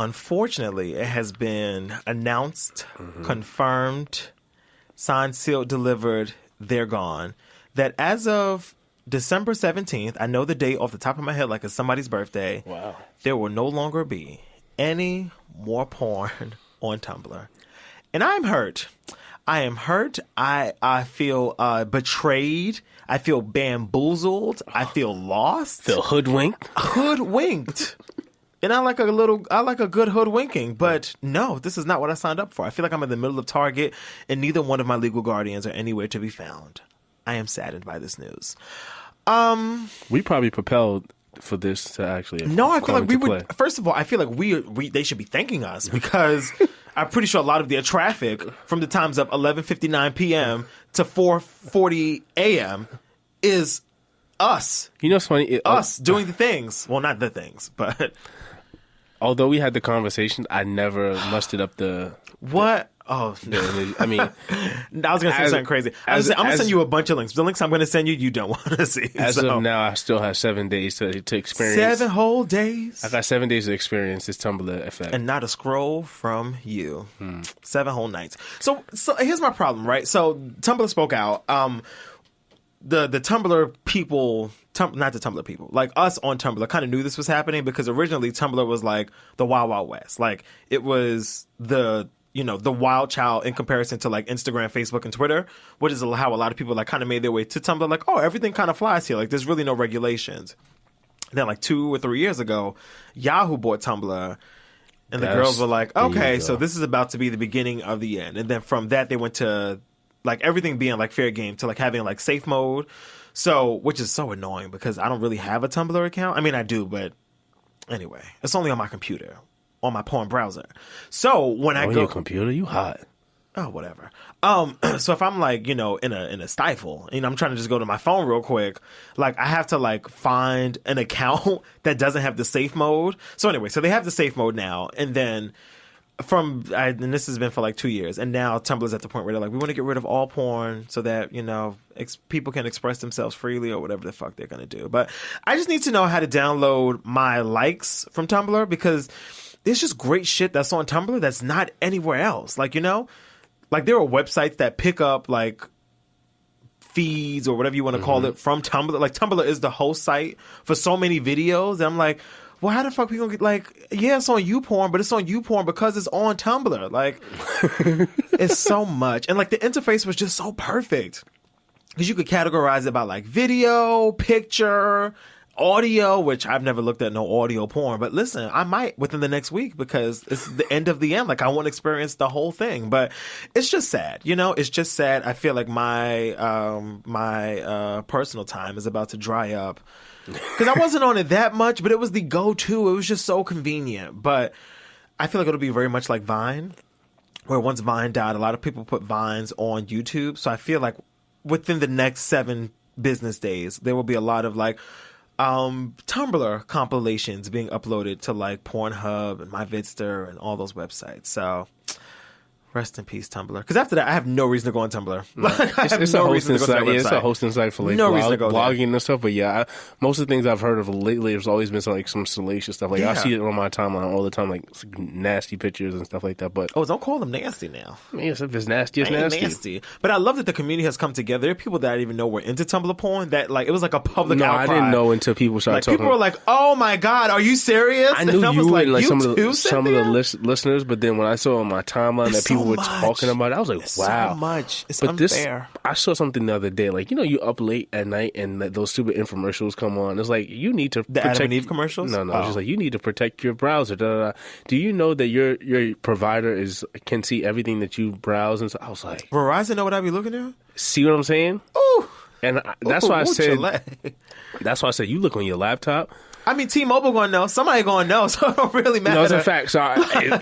unfortunately, it has been announced, confirmed, signed, sealed, delivered, they're gone. That as of December 17th, I know the date off the top of my head like it's somebody's birthday. Wow. There will no longer be any more porn on Tumblr. And I'm hurt. I am hurt. I feel betrayed. I feel bamboozled. I feel lost. Feel hoodwinked. Hoodwinked. And I like a good hoodwinking, but no, this is not what I signed up for. I feel like I'm in the middle of Target, and neither one of my legal guardians are anywhere to be found. I am saddened by this news. We probably propelled for this to actually. No, I feel like we would. First of all, I feel like they should be thanking us because I'm pretty sure a lot of their traffic from the times of 11:59 p.m. to 4:40 a.m. is us. You know, it's funny. Us doing the things. Well, not the things, but. Although we had the conversation, I never mustered up the... What? Oh, no. I mean... I was going to say something crazy. I'm going to send you a bunch of links. The links I'm going to send you, you don't want to see. As of now, I still have 7 days to experience... 7 whole days? I got 7 days to experience this Tumblr effect. And not a scroll from you. 7 whole nights. So here's my problem, right? So Tumblr spoke out. The Tumblr people... not the Tumblr people, like us on Tumblr kind of knew this was happening because originally Tumblr was like the Wild Wild West. Like it was the wild child in comparison to like Instagram, Facebook, and Twitter, which is how a lot of people like kind of made their way to Tumblr. Like, oh, everything kind of flies here. Like there's really no regulations. Then like 2 or 3 years ago, Yahoo bought Tumblr. And the girls were like, okay, so this is about to be the beginning of the end. And then from that, they went to like everything being like fair game to like having like safe mode. So, which is so annoying because I don't really have a Tumblr account. I mean, I do, but anyway, it's only on my computer, on my porn browser. So when I go, on your computer, you hot. Oh, whatever. So if I'm like, in a stifle, I'm trying to just go to my phone real quick, like I have to like find an account that doesn't have the safe mode. So anyway, so they have the safe mode now, and then. And this has been for like 2 years, and now Tumblr's at the point where they're like, we want to get rid of all porn so that people can express themselves freely or whatever the fuck they're gonna do. But I just need to know how to download my likes from Tumblr because there's just great shit that's on Tumblr that's not anywhere else. Like like there are websites that pick up like feeds or whatever you want to call it from Tumblr. Like Tumblr is the host site for so many videos, and I'm like. Well, how the fuck we gonna get like? Yeah, it's on YouPorn, but it's on YouPorn because it's on Tumblr. Like, it's so much, and like the interface was just so perfect because you could categorize it by like video, picture, audio. Which I've never looked at no audio porn, but listen, I might within the next week because it's the end of the end. Like, I want to experience the whole thing, but it's just sad. It's just sad. I feel like my personal time is about to dry up. Because I wasn't on it that much, but it was the go-to. It was just so convenient. But I feel like it'll be very much like Vine, where once Vine died, a lot of people put Vines on YouTube. So I feel like within the next 7 business days, there will be a lot of like Tumblr compilations being uploaded to like Pornhub and MyVidster and all those websites. So rest in peace, Tumblr. Because after that, I have no reason to go on Tumblr. Like, it's a hosting site. Yeah, it's a hosting site for like blogging and stuff. But yeah, most of the things I've heard of lately, there's always been some salacious stuff. Like I see it on my timeline all the time, like nasty pictures and stuff like that. But don't call them nasty now. I mean, if it's nasty, it's nasty. But I love that the community has come together. There are people that I didn't even know were into Tumblr porn. That like it was like a public outcry. I didn't know until people started talking. People were like, "Oh my god, are you serious?" I knew you like, and like some of the listeners, but then when I saw on my timeline that people were talking about. I was like, wow. So much. It's but unfair. I saw something the other day. Like, you up late at night and those stupid infomercials come on. It's like, you need to protect... Adam and Eve commercials? No. It's just like, you need to protect your browser. Da, da, da. Do you know that your provider can see everything that you browse? And so I was like... Verizon know what I be looking at? See what I'm saying? Ooh. And that's why I said... That's why I said, you look on your laptop... I mean, T-Mobile gonna know. Somebody gonna know, so it don't really matter. No, it's a fact. So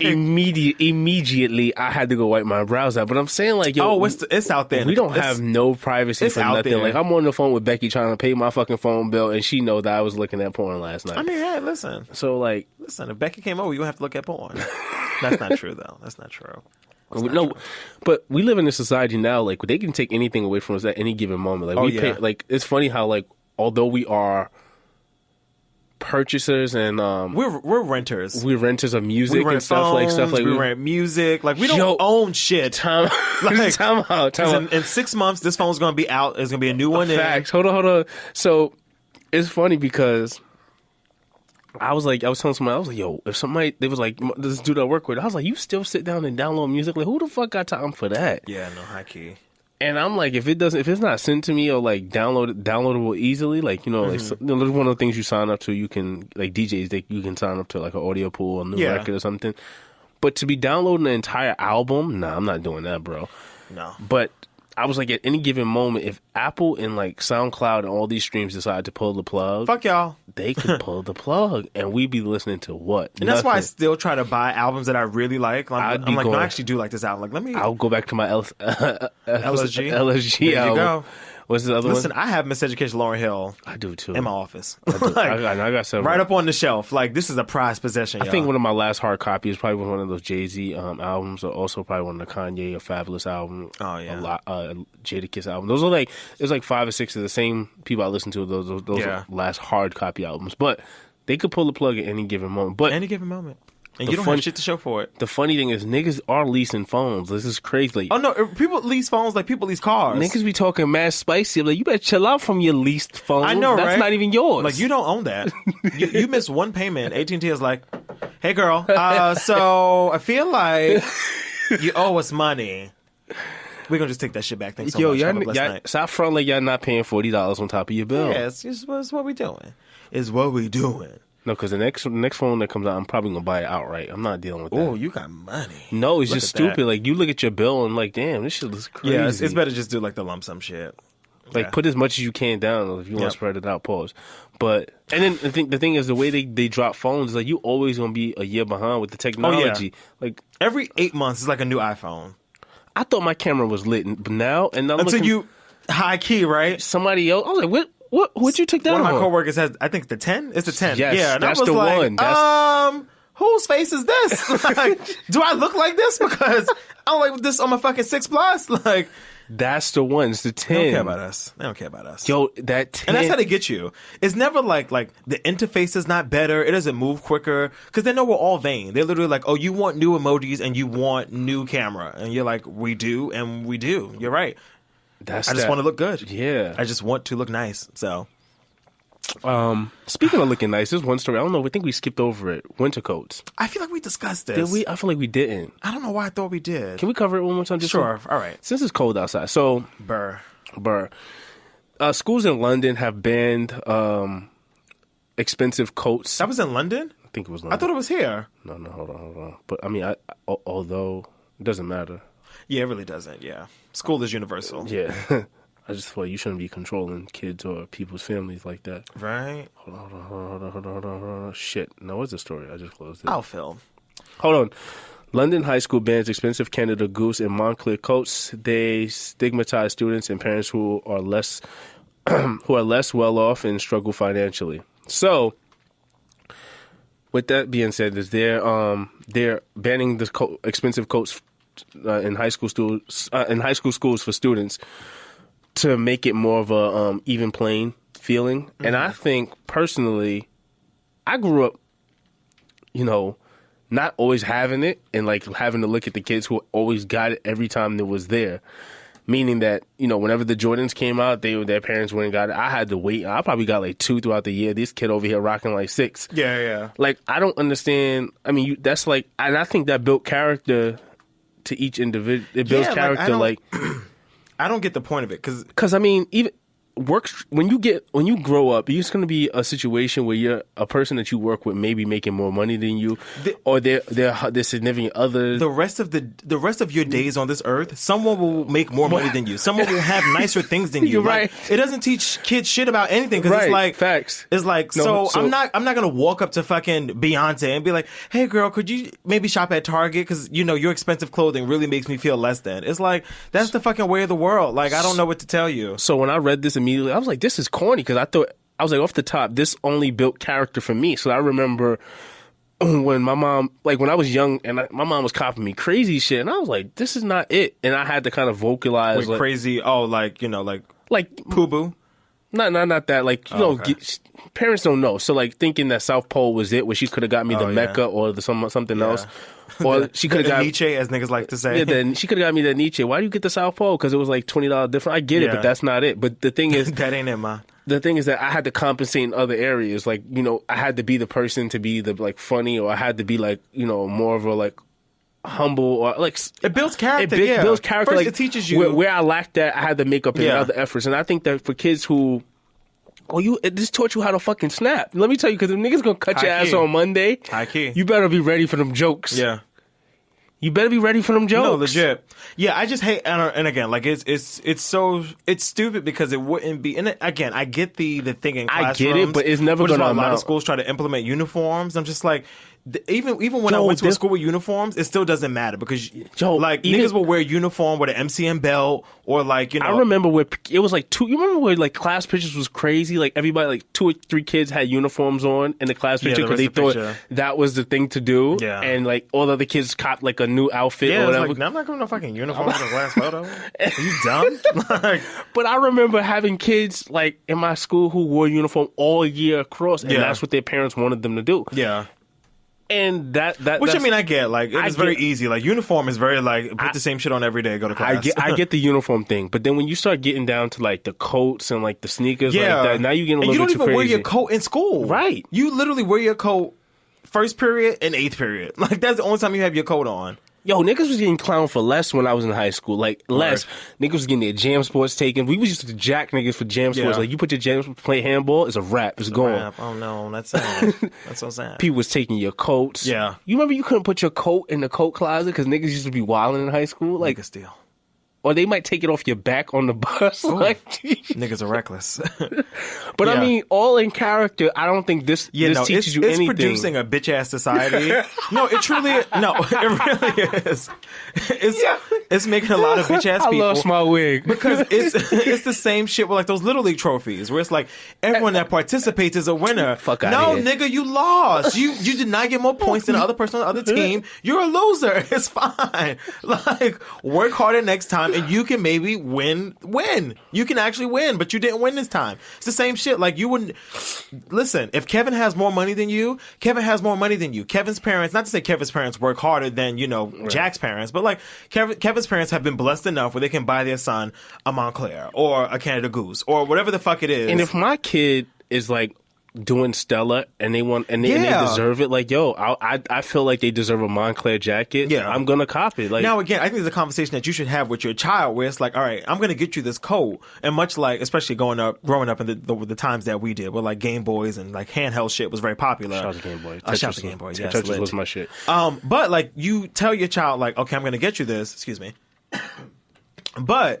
immediately, I had to go wipe my browser out. But I'm saying, like, yo, it's out there. We don't have no privacy for nothing. There. Like, I'm on the phone with Becky trying to pay my fucking phone bill, and she know that I was looking at porn last night. I mean, hey, listen. So, like, if Becky came over, you gonna have to look at porn. That's not true, though. That's not true. But we live in a society now. Like, they can take anything away from us at any given moment. Like, pay. Like, it's funny how, like, although we are purchasers and we're renters. We're renters of music and stuff phones, like we rent music. Like we don't own shit. Time out. In 6 months, this phone's gonna be out. There's gonna be a new one. Facts. Hold on. So it's funny because I was telling somebody, I was like, yo, if somebody, they was like, this dude I work with, I was like, you still sit down and download music? Like, who the fuck got time for that? Yeah, no, high key. And I'm like, if it's not sent to me or like downloadable easily, like, you know, like there's one of the things you sign up to, you can, like DJs, you can sign up to like an audio pool, a new record or something. But to be downloading an entire album, nah, I'm not doing that, bro. No. But I was like, at any given moment, if Apple and like SoundCloud and all these streams decide to pull the plug, fuck y'all, they could pull the plug, and we'd be listening to what? And that's why I still try to buy albums that I really like. I'm like, no, I actually do like this album. Like, I'll go back to my LSG. LSG there album. You go. What's the other one? Listen, I have Miseducation Lauryn Hill. I do too. In my office. I got several. Right up on the shelf. Like, this is a prized possession, I think one of my last hard copies probably one of those Jay-Z albums, or also probably one of the Kanye or Fabulous album. Oh, yeah. Jadakiss album. Those are like, there's like 5 or 6 of the same people I listen to. Those are last hard copy albums. But they could pull the plug at any given moment. But any given moment. And you don't have shit to show for it. The funny thing is, niggas are leasing phones. This is crazy. Oh, no. People lease phones like people lease cars. Niggas be talking mad spicy. I'm like, you better chill out from your leased phone. I know, That's not even yours. Like, you don't own that. you miss one payment. AT&T is like, hey, girl, so I feel like you owe us money. We're going to just take that shit back. Thanks so much. Y'all stop fronting like y'all not paying $40 on top of your bill. Yeah, it's what we doing. It's what we doing. No, because the next phone that comes out, I'm probably going to buy it outright. I'm not dealing with that. Oh, you got money. No, it's just stupid. That. Like, you look at your bill and like, damn, this shit looks crazy. Yeah, it's better just do like the lump sum shit. Like, put as much as you can down if you want to spread it out, pause. But, and then the thing is, the way they drop phones is like, you always going to be a year behind with the technology. Like, every 8 months is like a new iPhone. I thought my camera was lit, but now, and I'm until you high key, right? Somebody else, I was like, what you took that on? One of my coworkers has, I think the 10? It's the 10. Yes, yeah, and that's I was the like, one. Whose face is this? Like, do I look like this? Because I don't like this on my fucking 6 Plus. Like, that's the one. It's the 10. They don't care about us. Yo, that 10. And that's how they get you. It's never like the interface is not better. It doesn't move quicker. Because they know we're all vain. They're literally like, oh, you want new emojis and you want new camera. And you're like, we do, and we do. You're right. I just want to look good. Yeah. I just want to look nice. So. Speaking of looking nice, there's one story. I don't know. I think we skipped over it. Winter coats. I feel like we discussed this. Did we? I feel like we didn't. I don't know why I thought we did. Can we cover it one more time? Sure. All right. Since it's cold outside. So. Burr. Schools in London have banned expensive coats. That was in London? I think it was London. I thought it was here. No, hold on. But I mean, although it doesn't matter. Yeah, it really doesn't. Yeah. School is universal. Yeah. I just thought you shouldn't be controlling kids or people's families like that. Right. Hold on. Shit. No, what's the story? I just closed it. I'll film. Hold on. London high school bans expensive Canada Goose and Montclair coats. They stigmatize students and parents who are less well off and struggle financially. So, with that being said, is they're banning the expensive coats in high school schools for students to make it more of a even playing feeling. Mm-hmm. And I think personally, I grew up, not always having it and like having to look at the kids who always got it every time it was there. Meaning that, whenever the Jordans came out, their parents went and got it. I had to wait. I probably got like 2 throughout the year. This kid over here rocking like 6. Yeah. Like, I don't understand. I mean, that's like, and I think that built character to each individual. It builds character like I don't get the point of it because I mean, even works when you grow up, it's going to be a situation where you're a person that you work with maybe making more money than you, or their significant other. The rest of your days on this earth, someone will make more money than you. Someone will have nicer things than you. You're right. It doesn't teach kids shit about anything because it's like facts. It's like so I'm not going to walk up to fucking Beyonce and be like, hey girl, could you maybe shop at Target because your expensive clothing really makes me feel less than. It's like that's the fucking way of the world. Like I don't know what to tell you. So when I read this immediately, I was like, this is corny because I was like, off the top, this only built character for me. So I remember when my mom, like when I was young and my mom was copying me crazy shit and I was like, this is not it. And I had to kind of vocalize. Wait, like, crazy? Oh, like, like Poo Boo? Not that. Like, okay. Parents don't know. So, like, thinking that South Pole was it, where she could have got me the Mecca or something else. Or she could have got Nietzsche, as niggas like to say. Yeah, then she could have got me the Nietzsche. Why do you get the South Pole? Because it was like $20 different. I get it, but that's not it. But the thing is, that ain't it, ma. The thing is that I had to compensate in other areas. Like, I had to be the person to be the like funny, or I had to be like, more of a like humble, or like it builds character. It builds character. First, like, it teaches you where I lacked that. I had to make up in other efforts. And I think that for kids who. It just taught you how to fucking snap. Let me tell you, because if niggas gonna cut your ass on Monday, high key, you better be ready for them jokes. Yeah. You better be ready for them jokes. No, legit. Yeah, I just hate, and again, like it's stupid because it wouldn't be. And again, I get the thing in classrooms. I get it, but it's never going to amount. A lot of schools try to implement uniforms. I'm just like, even when I went to a school with uniforms, it still doesn't matter because niggas will wear a uniform with an MCM belt or like I remember where it was like two. You remember where like class pictures was crazy? Like everybody, like 2 or 3 kids had uniforms on in the class picture because they thought that was the thing to do. Yeah, and like all the other kids copped like a new outfit or whatever. Like, I'm not going to no fucking uniform for the last photo. Are you dumb? But I remember having kids like in my school who wore uniform all year across, and that's what their parents wanted them to do. Yeah. And which I mean, I get like it's very easy. Like uniform is very like put the same shit on every day, go to class. I get the uniform thing, but then when you start getting down to like the coats and like the sneakers, like that, now you getting a little bit too crazy. You don't even wear your coat in school, right? You literally wear your coat first period and 8th period. Like that's the only time you have your coat on. Yo, niggas was getting clowned for less when I was in high school. Like, less. Niggas was getting their jam sports taken. We was used to jack niggas for jam sports. Like, you put your jam sports, play handball, it's a wrap. It's gone. Oh, no. That's sad. That's so sad. People was taking your coats. Yeah. You remember you couldn't put your coat in the coat closet because niggas used to be wilding in high school? Like, niggas steal. Or they might take it off your back on the bus. Like, niggas are reckless. But I mean, all in character, I don't think this teaches you anything. It's producing a bitch-ass society. No, it truly is. No, it really is. It's making a lot of bitch-ass people. I lost my wig. Because it's the same shit with like those Little League trophies where it's like everyone that participates is a winner. Fuck out of here. Nigga, you lost. You did not get more points than the other person on the other team. You're a loser. It's fine. Like, work harder next time. And you can maybe win. You can actually win, but you didn't win this time. It's the same shit. Like, you wouldn't... Listen, if Kevin has more money than you, Kevin has more money than you. Kevin's parents... Not to say Kevin's parents work harder than, Jack's parents, but, like, Kevin's parents have been blessed enough where they can buy their son a Montclair or a Canada Goose or whatever the fuck it is. And if my kid is, like, doing Stella and they deserve it, like, yo, I feel like they deserve a Montclair jacket. Yeah, I'm gonna cop it. Like, now again, I think it's a conversation that you should have with your child where it's like, all right, I'm gonna get you this coat. And much like, especially growing up in the times that we did, where like Game Boys and like handheld shit was very popular. Shout out to Game Boy. Shout out to Game Boy. Yes, Tetris was my shit. But like, you tell your child like, okay, I'm gonna get you this. Excuse me. But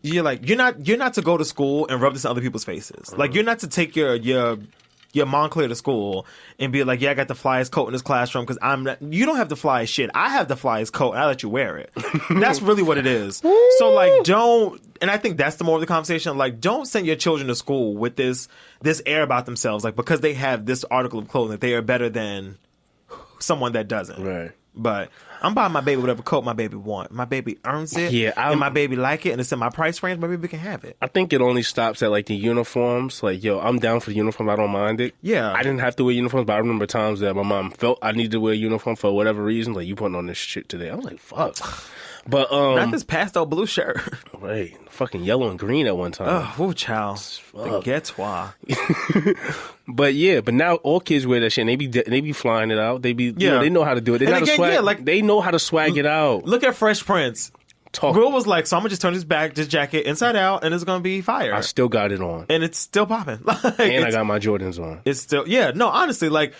you're like, you're not to go to school and rub this in other people's faces. Like, you're not to take your Montclair to school and be like, yeah, I got the flyest coat in this classroom because you don't have the flyest shit. I have the flyest coat and I let you wear it. That's really what it is. So like, and I think that's the more of the conversation. Like, don't send your children to school with this air about themselves. Like, because they have this article of clothing, they are better than someone that doesn't. Right. But I'm buying my baby whatever coat my baby want. My baby earns it. Yeah, and my baby like it, and it's in my price range. My baby can have it. I think it only stops at like the uniforms. Like, yo, I'm down for the uniform. I don't mind it. Yeah, I didn't have to wear uniforms, but I remember times that my mom felt I needed to wear a uniform for whatever reason. Like, you putting on this shit today? I was like, fuck. But not this pastel blue shirt. Right, fucking yellow and green at one time. Oh, child, baguette. But now all kids wear that shit. And they be flying it out. They be they know how to do it. They know how to swag. They know how to swag it out. Look at Fresh Prince. Will was like, so I'm gonna just turn this jacket inside out, and it's gonna be fire. I still got it on, and it's still popping. And I got my Jordans on. It's still no. Honestly, like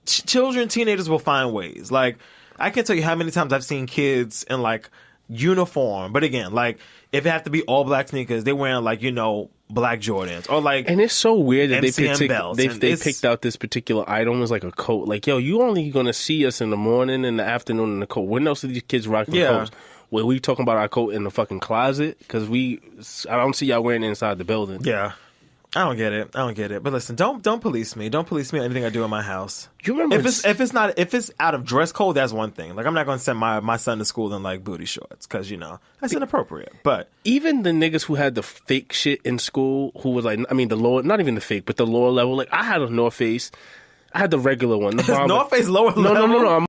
children, teenagers will find ways. Like, I can't tell you how many times I've seen kids in like uniform, but again, like if it have to be all black sneakers, they're wearing like black Jordans or like. And it's so weird that MCM they picked out this particular item as like a coat. Like, yo, you only gonna see us in the morning, in the afternoon in the coat. When else are these kids rocking coats? Well, we talking about our coat in the fucking closet because I don't see y'all wearing it inside the building. Yeah. I don't get it. But listen, don't police me. Don't police me on anything I do in my house. You remember if it's out of dress code, that's one thing. Like I'm not going to send my son to school in like booty shorts because that's inappropriate. But even the niggas who had the fake shit in school, who was like, I mean, the lower, not even the fake, but the lower level. Like I had a North Face. I had the regular one. The North Face lower level. No.